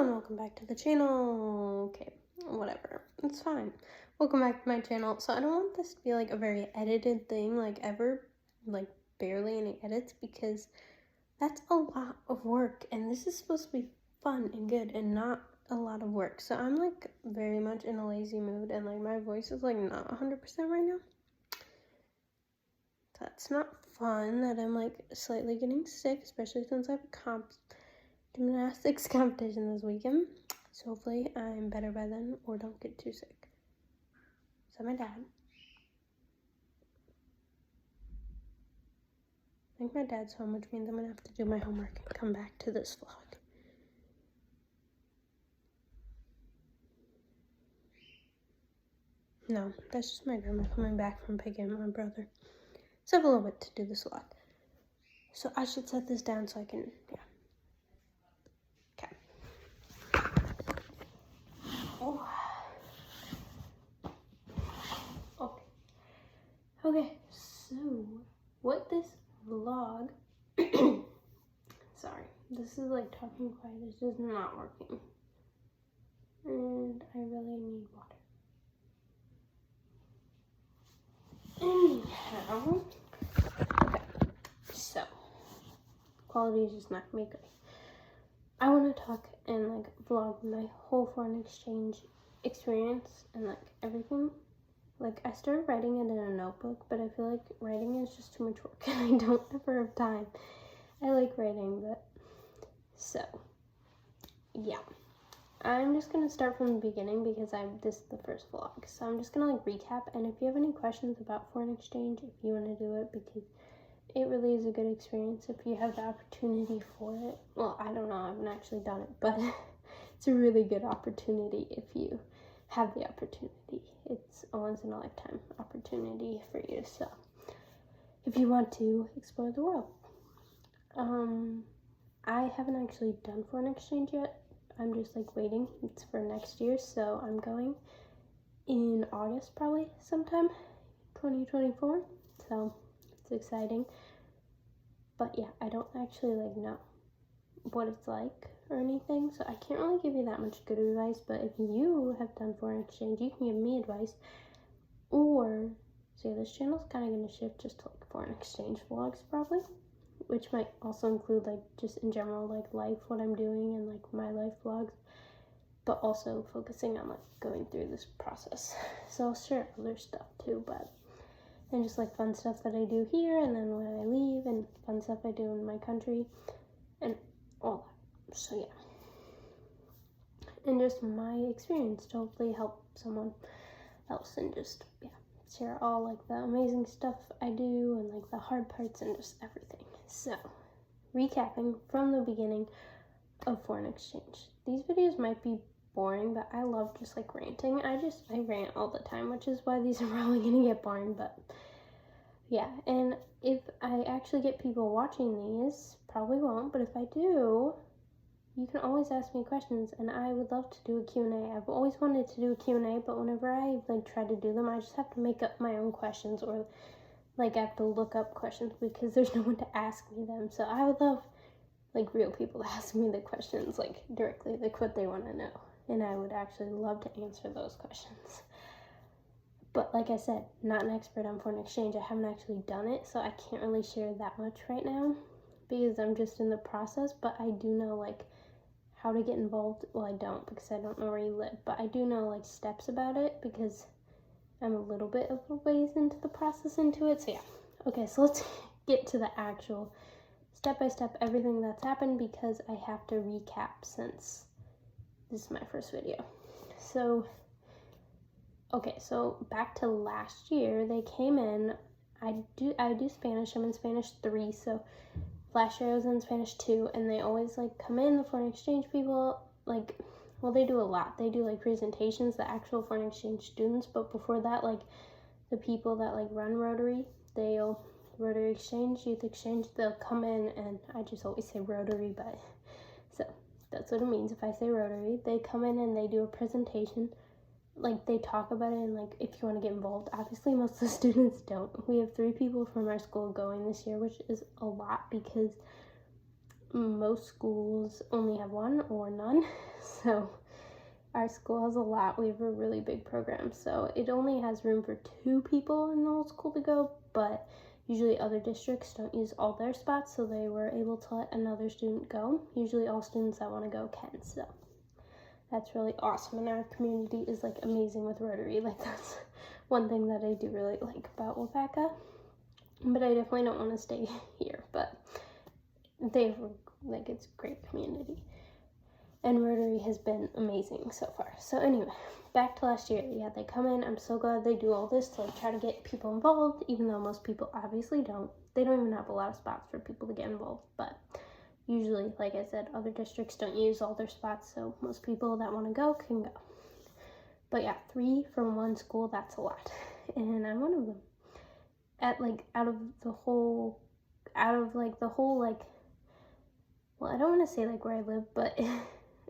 Hello and welcome back to the channel. Okay, whatever, it's fine. Welcome back to my channel. So I don't want this to be like a very edited thing, like ever, like barely any edits, because that's a lot of work and this is supposed to be fun and good and not a lot of work. So I'm like very much in a lazy mood and like my voice is like not 100% right now. That's not fun that I'm like slightly getting sick, especially since I have a gymnastics competition this weekend. So hopefully I'm better by then or don't get too sick. So my dad. I think my dad's home, which means I'm gonna have to do my homework and come back to this vlog. No, that's just my grandma coming back from picking up my brother. So I have a little bit to do this vlog. So I should set this down so I can, Okay. Oh. Okay, so what this vlog, sorry, this is like talking quiet, it's just not working. And I really need water. Anyhow, okay, so quality is just not gonna be great. I want to talk and like vlog my whole foreign exchange experience and like everything. Like I started writing it in a notebook, but I feel like writing is just too much work and I don't ever have time. I like writing, but so yeah. I'm just gonna start from the beginning because this is the first vlog. So I'm just gonna like recap, and if you have any questions about foreign exchange, if you want to do it, because it really is a good experience if you have the opportunity for it. Well, I don't know, I haven't actually done it, but it's a really good opportunity if you have the opportunity. It's a once in a lifetime opportunity for you. So if you want to explore the world. I haven't actually done foreign exchange yet. I'm just like waiting. It's for next year, so I'm going in August probably sometime, 2024. So it's exciting. But yeah, I don't actually like know what it's like or anything, so I can't really give you that much good advice. But if you have done foreign exchange, you can give me advice. Or so yeah, this channel's kind of gonna shift just to like foreign exchange vlogs probably, which might also include like just in general like life, what I'm doing, and like my life vlogs, but also focusing on like going through this process. So I'll share other stuff too, but and just like fun stuff that I do here, and then when I leave, and fun stuff I do in my country, and all that. So yeah, and just my experience to hopefully help someone else, and just share all like the amazing stuff I do and like the hard parts and just everything. So recapping from the beginning of foreign exchange. These videos might be boring, but I love just like ranting. I rant all the time, which is why these are probably gonna get boring, but yeah. And if I actually get people watching these, probably won't, but if I do, you can always ask me questions, and I would love to do a Q&A. I've always wanted to do a Q&A, but whenever I like try to do them, I just have to make up my own questions, or like I have to look up questions because there's no one to ask me them. So I would love like real people to ask me the questions like directly, like what they want to know, and I would actually love to answer those questions. But like I said, not an expert on foreign exchange. I haven't actually done it, so I can't really share that much right now because I'm just in the process. But I do know like how to get involved. Well, I don't, because I don't know where you live, but I do know like steps about it because I'm a little bit of a ways into the process into it. So yeah, okay, so let's get to the actual step-by-step everything that's happened, because I have to recap since this is my first video. So okay, so back to last year, they came in. I do Spanish. I'm in Spanish 3, so last year I was in Spanish 2, and they always like come in, the foreign exchange people, like, well, they do a lot. They do like presentations, the actual foreign exchange students, but before that, like the people that like run Rotary, Rotary Exchange, Youth Exchange, they'll come in, and I just always say Rotary, but so that's what it means if I say Rotary. They come in and they do a presentation, like they talk about it, and like if you want to get involved. Obviously most of the students don't. We have 3 people from our school going this year, which is a lot because most schools only have 1 or none. So our school has a lot. We have a really big program, so it only has room for 2 people in the whole school to go, but usually other districts don't use all their spots, so they were able to let another student go. Usually all students that want to go can, so that's really awesome. And our community is like amazing with Rotary. Like that's one thing that I do really like about Wapaka. But I definitely don't want to stay here, but they've like it's a great community. And Rotary has been amazing so far. So anyway, back to last year. Yeah, they come in. I'm so glad they do all this to like try to get people involved, even though most people obviously don't. They don't even have a lot of spots for people to get involved. But usually, like I said, other districts don't use all their spots, so most people that want to go can go. But yeah, 3 from one school, that's a lot. And I'm one of them. Out of the whole, well, I don't want to say like where I live, but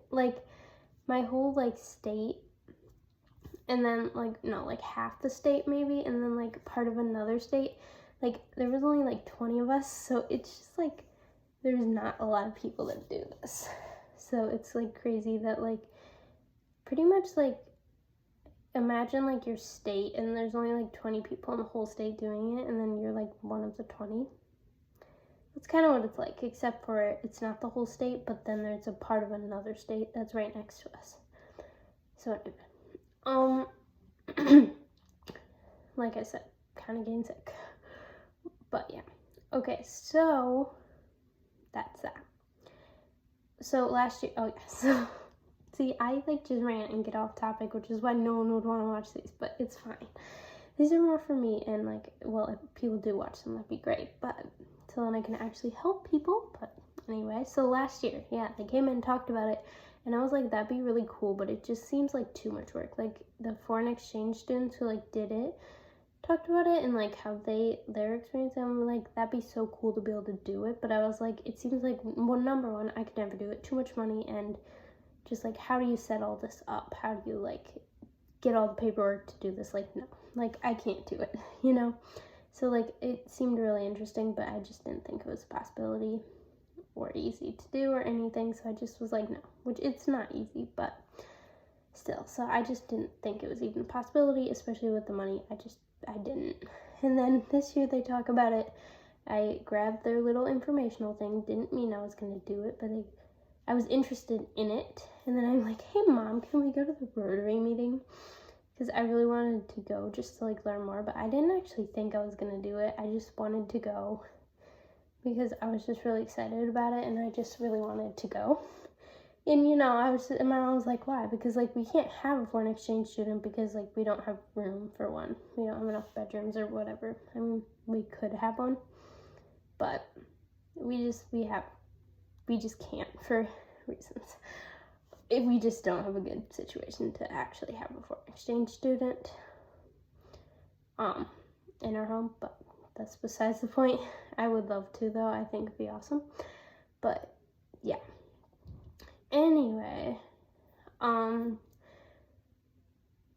like my whole like state, and then like half the state maybe, and then like part of another state, like there was only like 20 of us, so it's just like there's not a lot of people that do this. So it's like crazy that like pretty much like imagine like your state and there's only like 20 people in the whole state doing it, and then you're like one of the 20. That's kind of what it's like, except for it's not the whole state, but then there's a part of another state that's right next to us. So anyway, like I said, kind of getting sick. But yeah. Okay, so that's that. So last year, oh yeah, so see, I like just rant and get off topic, which is why no one would want to watch these, but it's fine. These are more for me, and like, well, if people do watch them, that'd be great, but so then I can actually help people. But anyway, so last year, yeah, they came in and talked about it, and I was like, that'd be really cool, but it just seems like too much work. Like the foreign exchange students who like did it talked about it and like how their experience, and I'm like, that'd be so cool to be able to do it, but I was like, it seems like, well, number one, I could never do it, too much money, and just like, how do you set all this up? How do you like get all the paperwork to do this? Like, no, like I can't do it, you know? So like it seemed really interesting, but I just didn't think it was a possibility or easy to do or anything, so I just was like, no, which it's not easy, but still. So I just didn't think it was even a possibility, especially with the money. I didn't. And then this year they talk about it. I grabbed their little informational thing. Didn't mean I was going to do it, but I was interested in it. And then I'm like, hey mom, can we go to the Rotary meeting? Because I really wanted to go just to like learn more, but I didn't actually think I was going to do it. I just wanted to go because I was just really excited about it, and I just really wanted to go. And you know, and my mom was like, why? Because like we can't have a foreign exchange student because like we don't have room for one. We don't have enough bedrooms or whatever. I mean, we could have one, but we just can't for reasons. If we just don't have a good situation to actually have a foreign exchange student in our home, but that's besides the point. I would love to though. I think it'd be awesome. But yeah. Anyway,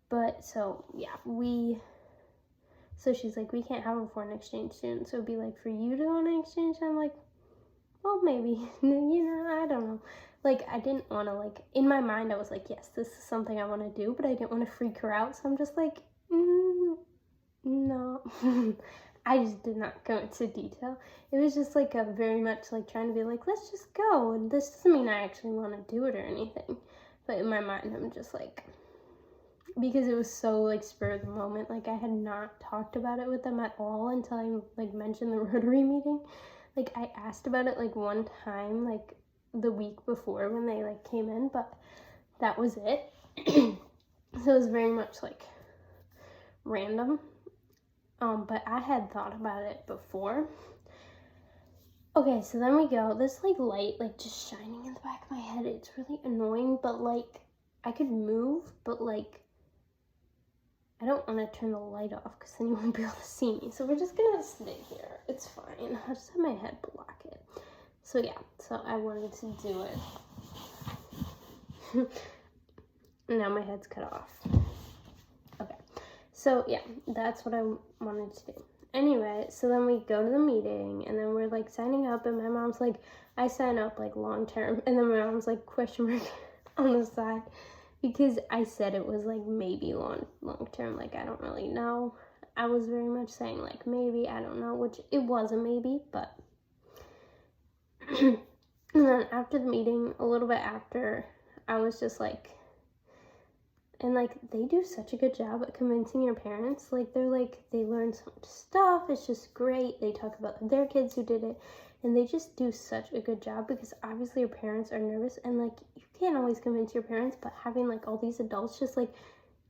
but so yeah, so she's like, we can't have a foreign exchange student, so it'd be like for you to go on an exchange. I'm like, well, maybe, you know, I don't know. Like, I didn't want to, like, in my mind, I was like, yes, this is something I want to do, but I didn't want to freak her out, so I'm just like, no. I just did not go into detail. It was just, like, a very much, like, trying to be like, let's just go, and this doesn't mean I actually want to do it or anything, but in my mind, I'm just like, because it was so, like, spur of the moment, like, I had not talked about it with them at all until I, like, mentioned the Rotary meeting. Like, I asked about it, like, one time, like, the week before when they, like, came in, but that was it. So it was very much, like, random. But I had thought about it before. Okay, so then we go. This, like, light, like, just shining in the back of my head. It's really annoying, but, like, I could move, but, like, I don't want to turn the light off because then you won't be able to see me. So we're just going to stay here. It's fine. I'll just have my head block it. So, yeah. So I wanted to do it. Now my head's cut off. Okay. So, yeah. That's what I wanted to do. Anyway, so then we go to the meeting, and then we're, like, signing up, and my mom's like, I sign up, like, long term. And then my mom's like, question mark. on the side because I said it was like maybe long term, like I don't really know. I was very much saying like maybe, I don't know, which it was a maybe, but and then after the meeting, a little bit after, I was just like, and like they do such a good job at convincing your parents. Like they learn so much stuff. It's just great. They talk about their kids who did it, and they just do such a good job because obviously your parents are nervous, and like you can't always convince your parents, but having like all these adults just like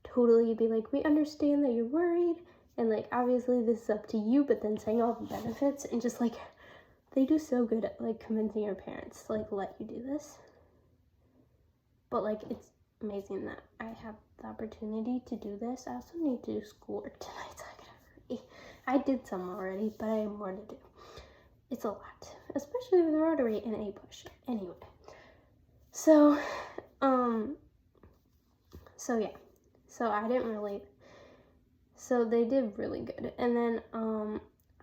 totally be like, we understand that you're worried, and like obviously this is up to you, but then saying all the benefits, and just like they do so good at like convincing your parents to like let you do this. But like it's amazing that I have the opportunity to do this. I also need to do schoolwork tonight, so I can hurry. I did some already, but I have more to do. It's a lot, especially with Rotary and A push. Anyway, so yeah, so I didn't really. So they did really good, and then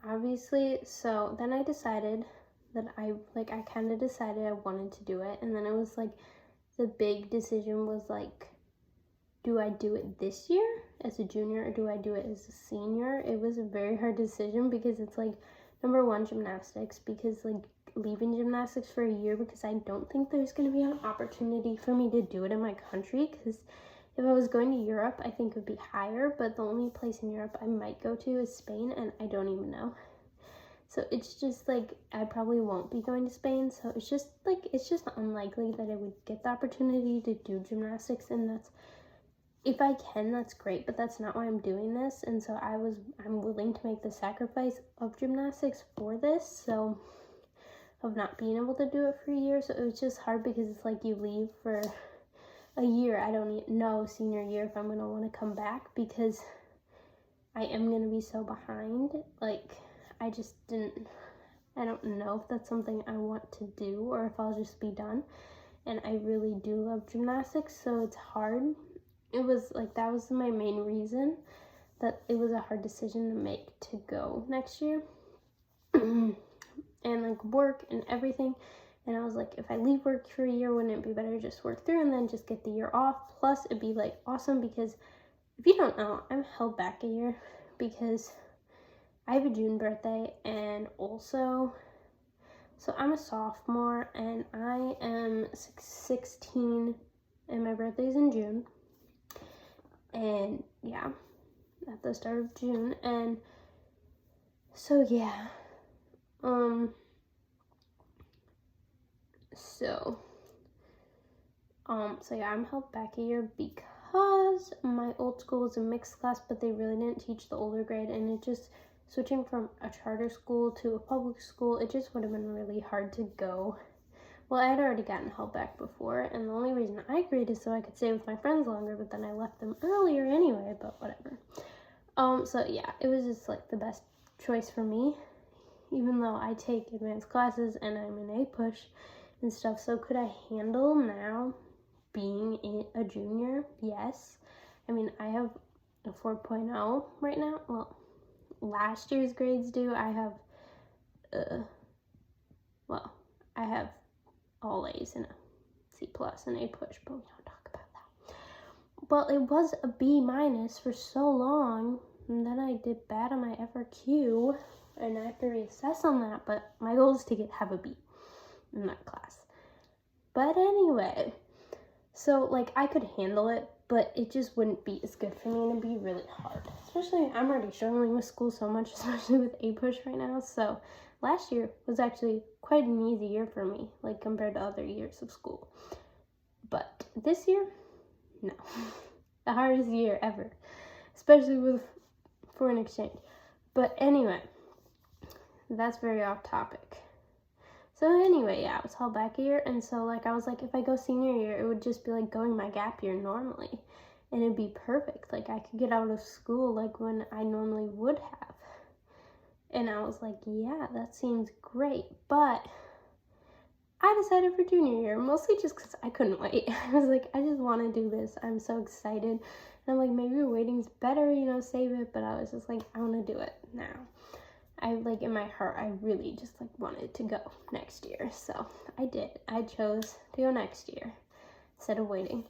obviously, so then I decided that I kind of decided I wanted to do it, and then it was like the big decision was like, do I do it this year as a junior or do I do it as a senior? It was a very hard decision because it's like, number one, gymnastics, because like leaving gymnastics for a year because I don't think there's going to be an opportunity for me to do it in my country, because if I was going to Europe, I think it would be higher, but the only place in Europe I might go to is Spain, and I don't even know. So it's just like, I probably won't be going to Spain, so it's just unlikely that I would get the opportunity to do gymnastics, and that's, if I can, that's great, but that's not why I'm doing this, and so I'm willing to make the sacrifice of gymnastics for this, so of not being able to do it for a year. So it was just hard because it's like you leave for a year. I don't know senior year if I'm going to want to come back, because I am going to be so behind. Like, I don't know if that's something I want to do or if I'll just be done. And I really do love gymnastics, so it's hard. It was like, that was my main reason that it was a hard decision to make to go next year. And like work and everything. And I was like, if I leave work for a year, wouldn't it be better to just work through and then just get the year off? Plus, it'd be like awesome because if you don't know, I'm held back a year because I have a June birthday, and also, so I'm a sophomore and I am 16 and my birthday's in June. And yeah, at the start of June. And so yeah, so yeah, I'm held back a year because my old school was a mixed class, but they really didn't teach the older grade, and it just, switching from a charter school to a public school, it just would have been really hard to go. Well, I had already gotten held back before, and the only reason I agreed is so I could stay with my friends longer, but then I left them earlier anyway, but whatever. So yeah, it was just like the best choice for me, even though I take advanced classes and I'm in A push and stuff. So could I handle now being a junior? Yes. I mean, I have a 4.0 right now. Well, last year's grades do. I have all A's and a C plus and A push, but we don't talk about that. Well, it was a B minus for so long, and then I did bad on my FRQ, and I have to reassess on that, but my goal is to have a B in that class. But anyway, so like I could handle it, but it just wouldn't be as good for me, and it'd be really hard. Especially, I'm already struggling with school so much, especially with A push right now. So last year was actually quite an easy year for me, like compared to other years of school. But this year, no. The hardest year ever, especially with foreign exchange. But anyway, that's very off topic. So anyway, yeah, I was held back a year, and so like I was like, if I go senior year, it would just be like going my gap year normally, and it'd be perfect. Like I could get out of school like when I normally would have. And I was like, yeah, that seems great. But I decided for junior year, mostly just because I couldn't wait. I was like, I just want to do this. I'm so excited. And I'm like, maybe waiting's better, save it. But I was just like, I want to do it now. I like, in my heart, I really just like wanted to go next year. So I did. I chose to go next year. instead of waiting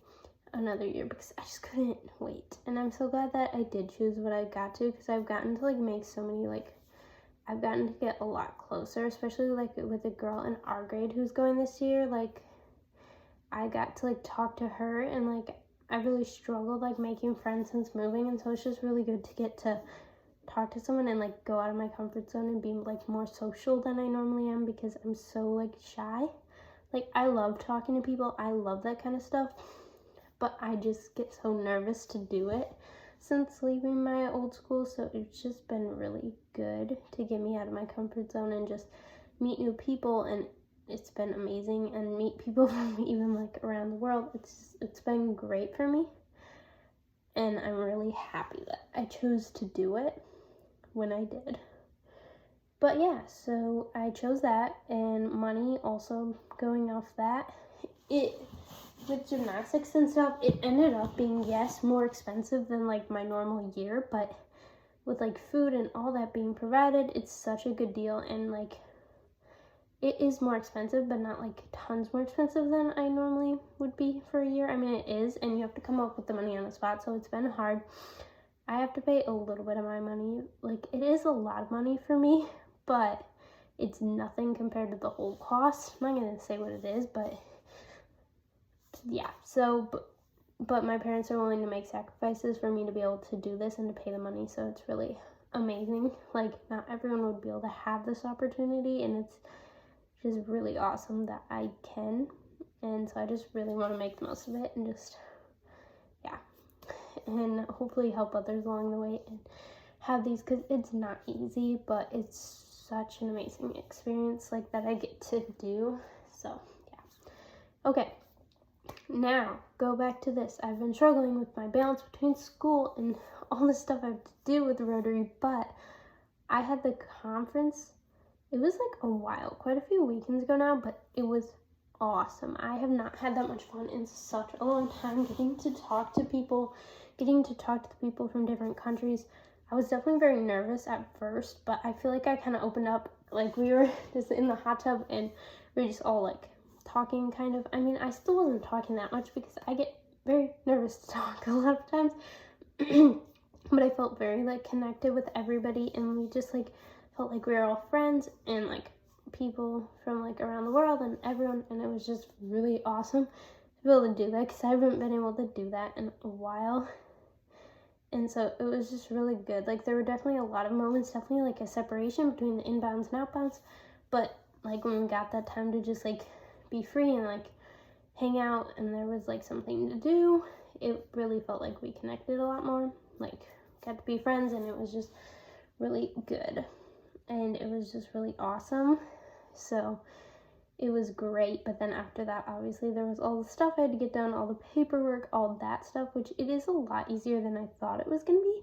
another year, because I just couldn't wait. And I'm so glad that I did choose what I got to, because I've gotten to like make so many, like I've gotten to get a lot closer, especially like with a girl in our grade who's going this year. Like I got to like talk to her, and like I really struggled like making friends since moving, and so it's just really good to get to talk to someone and like go out of my comfort zone and be like more social than I normally am, because I'm so like shy. Like I love talking to people, I love that kind of stuff, but I just get so nervous to do it since leaving my old school. So it's just been really good to get me out of my comfort zone and just meet new people, and it's been amazing, and meet people from even like around the world. It's been great for me, and I'm really happy that I chose to do it when I did. But yeah, so I chose that, and money also going off that. It, with gymnastics and stuff, it ended up being, yes, more expensive than like my normal year, but with like food and all that being provided, it's such a good deal. And like it is more expensive, but not like tons more expensive than I normally would be for a year. I mean, it is, and you have to come up with the money on the spot, so it's been hard. I have to pay a little bit of my money. Like it is a lot of money for me, but it's nothing compared to the whole cost. I'm not gonna say what it is, but yeah. So but my parents are willing to make sacrifices for me to be able to do this and to pay the money, so it's really amazing. Like not everyone would be able to have this opportunity, and it's just really awesome that I can. And so I just really want to make the most of it, and just yeah, and hopefully help others along the way and have these, because it's not easy, but it's such an amazing experience like that I get to do. So yeah. Okay, now go back to this. I've been struggling with my balance between school and all the stuff I have to do with Rotary, but I had the conference. It was like a while, quite a few weekends ago now, but it was awesome. I have not had that much fun in such a long time, getting to talk to people, getting to talk to the people from different countries. I was definitely very nervous at first, but I feel like I kind of opened up. Like we were just in the hot tub, and we were just all like talking kind of. I mean, I still wasn't talking that much because I get very nervous to talk a lot of times. But I felt very like connected with everybody, and we just like felt like we were all friends and like people from like around the world and everyone, and it was just really awesome to be able to do that, because I haven't been able to do that in a while. And so it was just really good. Like there were definitely a lot of moments, definitely like a separation between the inbounds and outbounds, but like when we got that time to just like be free and like hang out, and there was like something to do, it really felt like we connected a lot more, like got to be friends, and it was just really good, and it was just really awesome. So it was great. But then after that, obviously there was all the stuff I had to get done, all the paperwork, all that stuff, which it is a lot easier than I thought it was gonna be.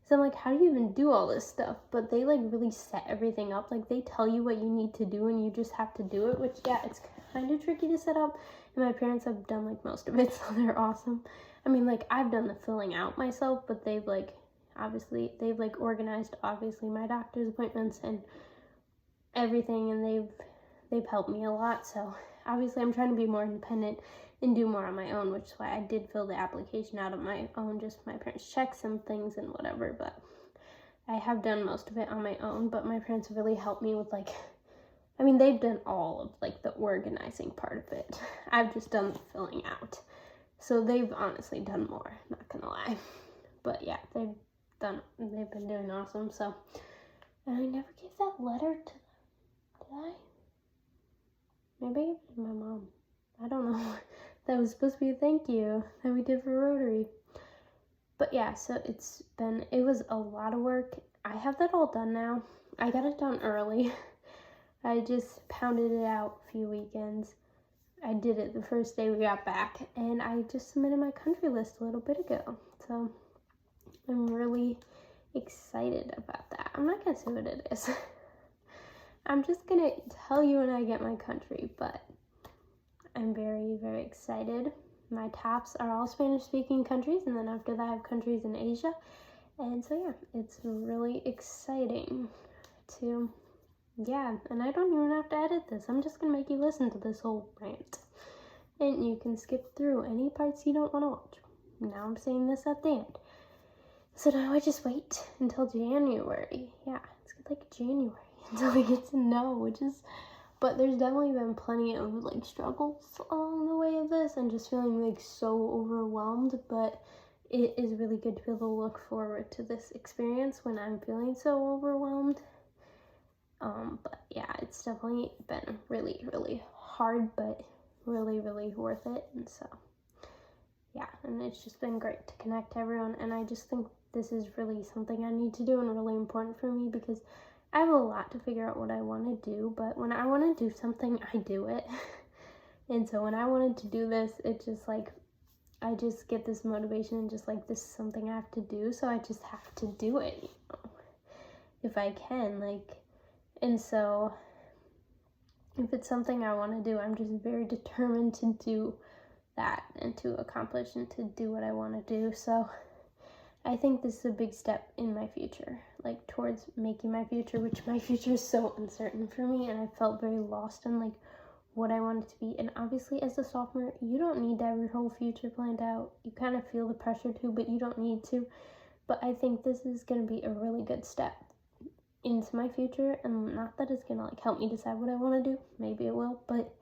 So I'm like, how do you even do all this stuff? But they like really set everything up. Like they tell you what you need to do, and you just have to do it, which yeah, it's kind of tricky to set up. And my parents have done like most of it, so they're awesome. I mean, like I've done the filling out myself, but they've like organized obviously my doctor's appointments and everything, and they've helped me a lot. So obviously I'm trying to be more independent and do more on my own, which is why I did fill the application out on my own. Just my parents checked some things and whatever, but I have done most of it on my own. But my parents have really helped me with like, I mean, they've done all of like the organizing part of it. I've just done the filling out. So they've honestly done more, not gonna lie. But yeah, they've been doing awesome. So, and I never gave that letter to them, did I? Maybe I gave it to my mom. I don't know. That was supposed to be a thank you that we did for Rotary. But yeah, so it was a lot of work. I have that all done now. I got it done early. I just pounded it out a few weekends. I did it the first day we got back, and I just submitted my country list a little bit ago. So I'm really excited about that. I'm not gonna say what it is. I'm just gonna tell you when I get my country, but I'm very, very excited. My tops are all Spanish-speaking countries, and then after that I have countries in Asia. And so yeah, it's really exciting to, yeah, and I don't even have to edit this. I'm just gonna make you listen to this whole rant. and you can skip through any parts you don't want to watch. Now I'm saying this at the end. So now I just wait until January. Yeah, it's like January until I get to know, but there's definitely been plenty of like struggles along the way of this and just feeling like so overwhelmed, but it is really good to be able to look forward to this experience when I'm feeling so overwhelmed. But yeah, it's definitely been really, really hard, but really, really worth it. And so yeah, and it's just been great to connect to everyone, and I just think this is really something I need to do and really important for me because I have a lot to figure out what I want to do, but when I want to do something, I do it. And so when I wanted to do this, it just like, I just get this motivation and just like, this is something I have to do, so I just have to do it, you know, if I can, like, and so if it's something I want to do, I'm just very determined to do that and to accomplish and to do what I want to do. So I think this is a big step in my future, like towards making my future, which my future is so uncertain for me, and I felt very lost in like what I wanted to be. And obviously as a sophomore, you don't need to have your whole future planned out. You kind of feel the pressure to, but you don't need to. But I think this is going to be a really good step into my future, and not that it's going to like help me decide what I want to do. Maybe it will, but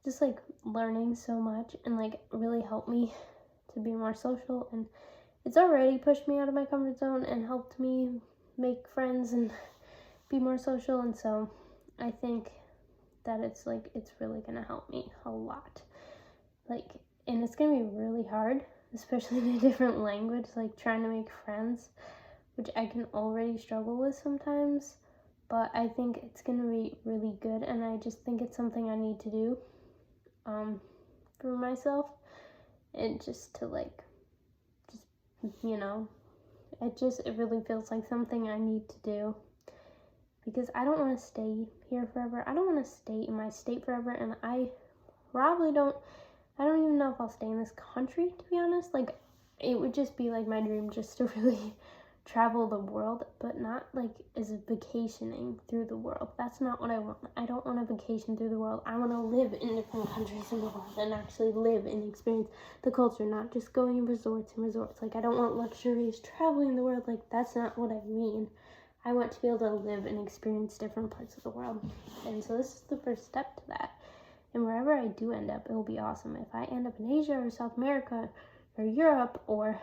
just like learning so much and like really helped me to be more social, and it's already pushed me out of my comfort zone and helped me make friends and be more social. And so I think that it's really gonna help me a lot, like, and it's gonna be really hard, especially in a different language, like trying to make friends, which I can already struggle with sometimes, but I think it's gonna be really good, and I just think it's something I need to do for myself, and just to like, just, you know, it really feels like something I need to do, because I don't want to stay here forever. I don't want to stay in my state forever, and I don't even know if I'll stay in this country, to be honest. Like, it would just be like my dream just to really travel the world, but not like as vacationing through the world. That's not what I want. I don't want to vacation through the world. I want to live in different countries in the world and actually live and experience the culture, not just going in resorts and resorts. Like, I don't want luxurious traveling the world. Like, that's not what I mean. I want to be able to live and experience different parts of the world. And so this is the first step to that. And wherever I do end up, it will be awesome. If I end up in Asia or South America or Europe or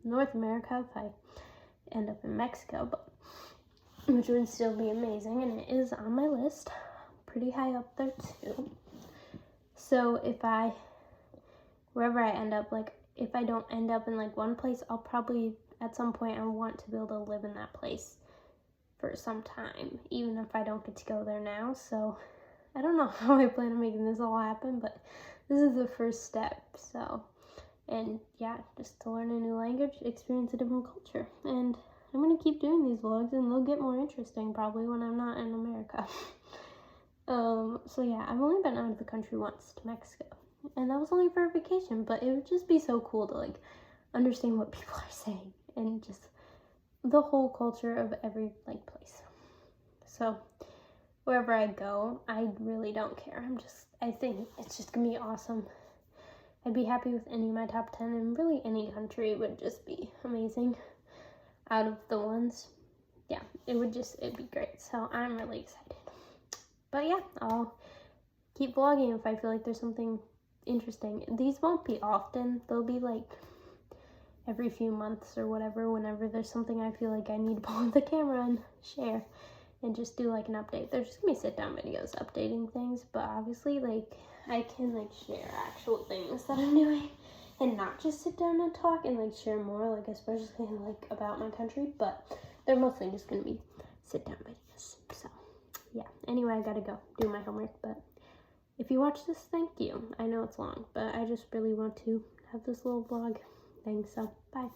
North America, if I end up in Mexico, but which would still be amazing, and it is on my list, pretty high up there too. So wherever I end up, like if I don't end up in like one place, I'll probably at some point I want to be able to live in that place for some time, even if I don't get to go there now. So I don't know how I plan on making this all happen, but this is the first step. So, and yeah, just to learn a new language, experience a different culture. And I'm going to keep doing these vlogs, and they'll get more interesting probably when I'm not in America. So yeah, I've only been out of the country once, to Mexico, and that was only for a vacation, but it would just be so cool to like understand what people are saying and just the whole culture of every like place. So wherever I go, I really don't care. I think it's just gonna be awesome. I'd be happy with any of my top 10, and really any country would just be amazing out of the ones. Yeah, it'd be great. So I'm really excited. But yeah, I'll keep vlogging if I feel like there's something interesting. These won't be often. They'll be like every few months or whatever, whenever there's something I feel like I need to pull up the camera and share and just do like an update. There's just gonna be sit down videos updating things, but obviously like I can like share actual things that I'm doing and not just sit down and talk and like share more, like especially like about my country, but they're mostly just gonna be sit down videos. So yeah, anyway, I gotta go do my homework, but if you watch this, thank you. I know it's long, but I just really want to have this little vlog thing, so bye.